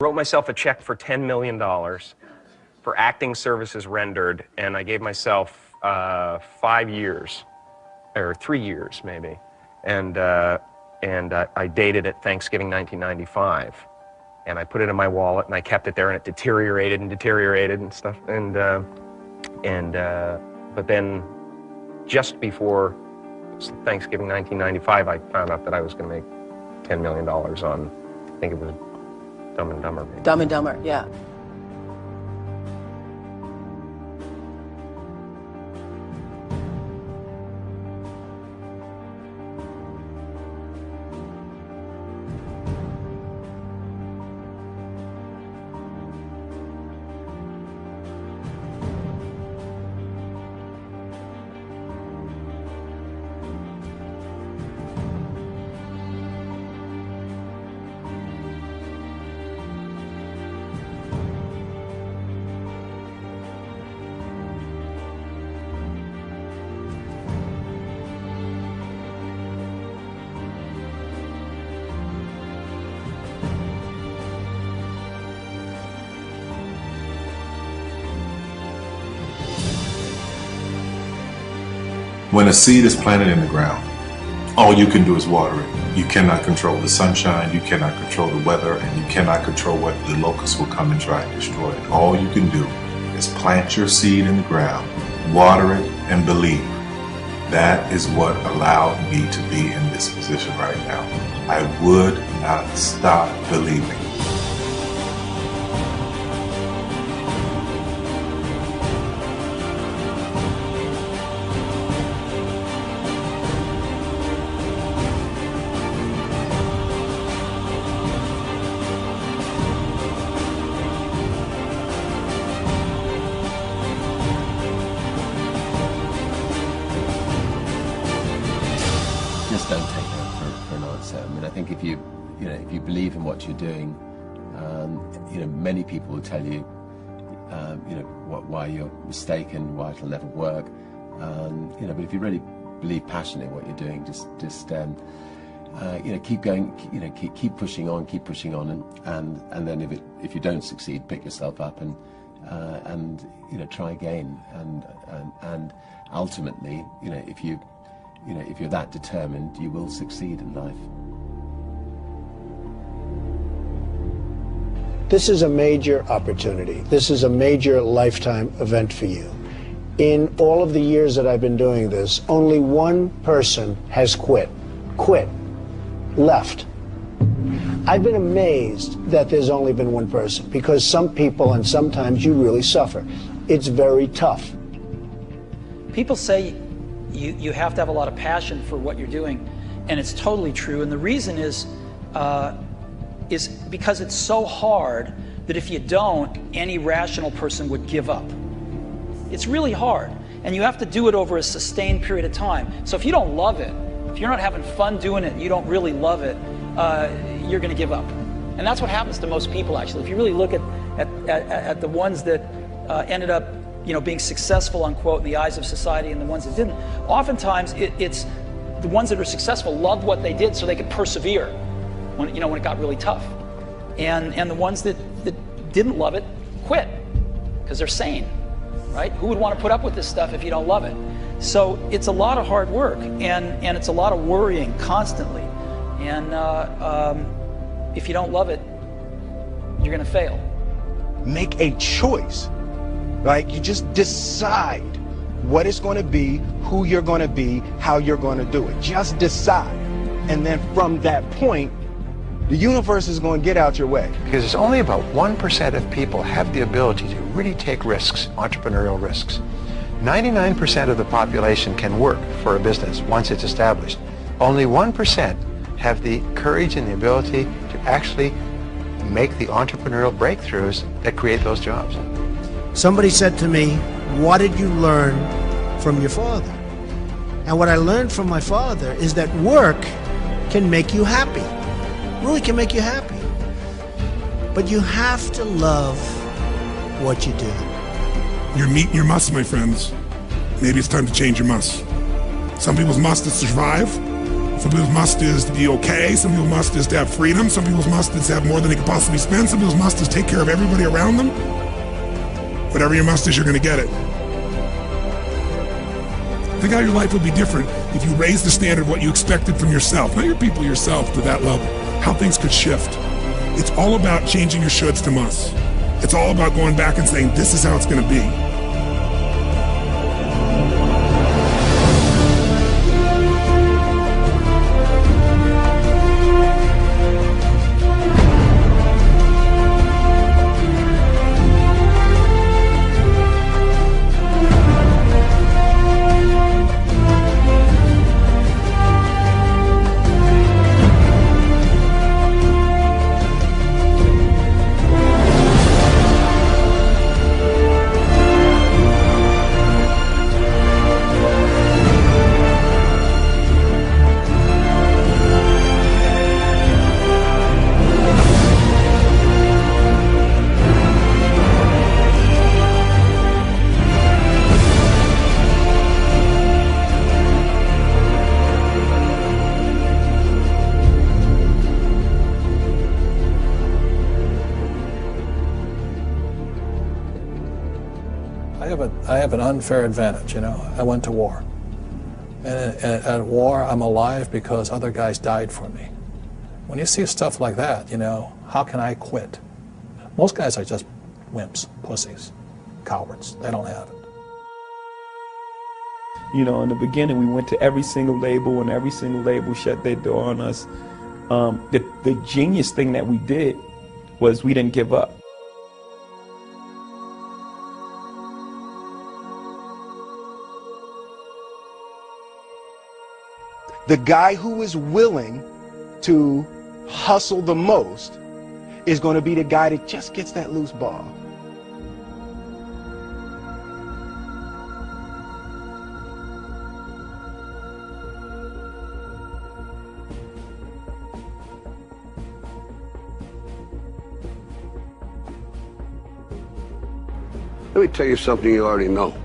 Wrote myself a check for $10 million for acting services rendered, and I gave myself 5 years, or 3 years maybe, and I dated it Thanksgiving 1995, and I put it in my wallet, and I kept it there, and it deteriorated and stuff, but then just before Thanksgiving 1995, I found out that I was going to make $10 million on, I think it was Dumb and Dumber. Maybe. Dumb and Dumber, yeah. When a seed is planted in the ground, all you can do is water it. You cannot control the sunshine, you cannot control the weather, and you cannot control what the locusts will come and try and destroy it. All you can do is plant your seed in the ground, water it, and believe. That is what allowed me to be in this position right now. I would not stop believing. Just don't take no for an answer. I mean, I think if you believe in what you're doing, many people will tell you, why you're mistaken, why it'll never work. But if you really believe passionately in what you're doing, just keep going, keep pushing on, and then if you don't succeed, pick yourself up and try again, and ultimately, if you're that determined, you will succeed in life. This is a major opportunity. This is a major lifetime event for you. In all of the years that I've been doing this, only one person has quit, left. I've been amazed that there's only been one person, because some people, and sometimes you really suffer. It's very tough. People say you have to have a lot of passion for what you're doing, and it's totally true. And the reason is because it's so hard that if you don't, any rational person would give up. It's really hard, and you have to do it over a sustained period of time. So if you don't love it, if you're not having fun doing it, and you don't really love it, you're going to give up. And that's what happens to most people, actually. If you really look at the ones that ended up being successful, unquote, in the eyes of society, and the ones that didn't, oftentimes it's the ones that are successful loved what they did so they could persevere when it got really tough. And the ones that didn't love it quit because they're sane, right? Who would want to put up with this stuff if you don't love it? So it's a lot of hard work, and it's a lot of worrying constantly. And if you don't love it, you're going to fail. Make a choice. Like, you just decide what it's going to be, who you're going to be, how you're going to do it. Just decide. And then from that point, the universe is going to get out your way. Because it's only about 1% of people have the ability to really take risks, entrepreneurial risks. 99% of the population can work for a business once it's established. Only 1% have the courage and the ability to actually make the entrepreneurial breakthroughs that create those jobs. Somebody said to me, what did you learn from your father? And what I learned from my father is that work can make you happy. Really can make you happy. But you have to love what you do. You're meeting your must, my friends. Maybe it's time to change your must. Some people's must is survive. Some people's must is to be okay. Some people's must is to have freedom. Some people's must is to have more than they can possibly spend. Some people's must is take care of everybody around them. Whatever your must is, you're going to get it. Think how your life would be different if you raised the standard of what you expected from yourself, not your people, yourself, to that level. How things could shift. It's all about changing your shoulds to musts. It's all about going back and saying, this is how it's going to be. I have an unfair advantage, you know. I went to war. And at war, I'm alive because other guys died for me. When you see stuff like that, you know, how can I quit? Most guys are just wimps, pussies, cowards. They don't have it. You know, in the beginning, we went to every single label, and every single label shut their door on us. The genius thing that we did was we didn't give up. The guy who is willing to hustle the most is going to be the guy that just gets that loose ball. Let me tell you something you already know.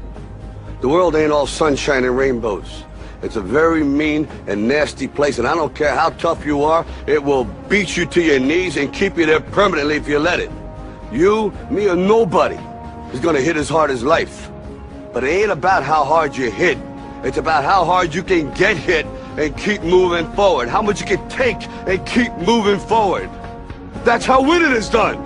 The world ain't all sunshine and rainbows. It's a very mean and nasty place, and I don't care how tough you are, it will beat you to your knees and keep you there permanently if you let it. You, me, or nobody is gonna hit as hard as life. But it ain't about how hard you hit. It's about how hard you can get hit and keep moving forward. How much you can take and keep moving forward. That's how winning is done.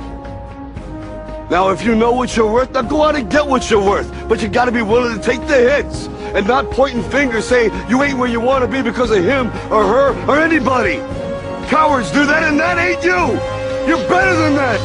Now, if you know what you're worth, now go out and get what you're worth. But you gotta be willing to take the hits and not pointing fingers saying you ain't where you want to be because of him or her or anybody. Cowards do that, and that ain't you. You're better than that.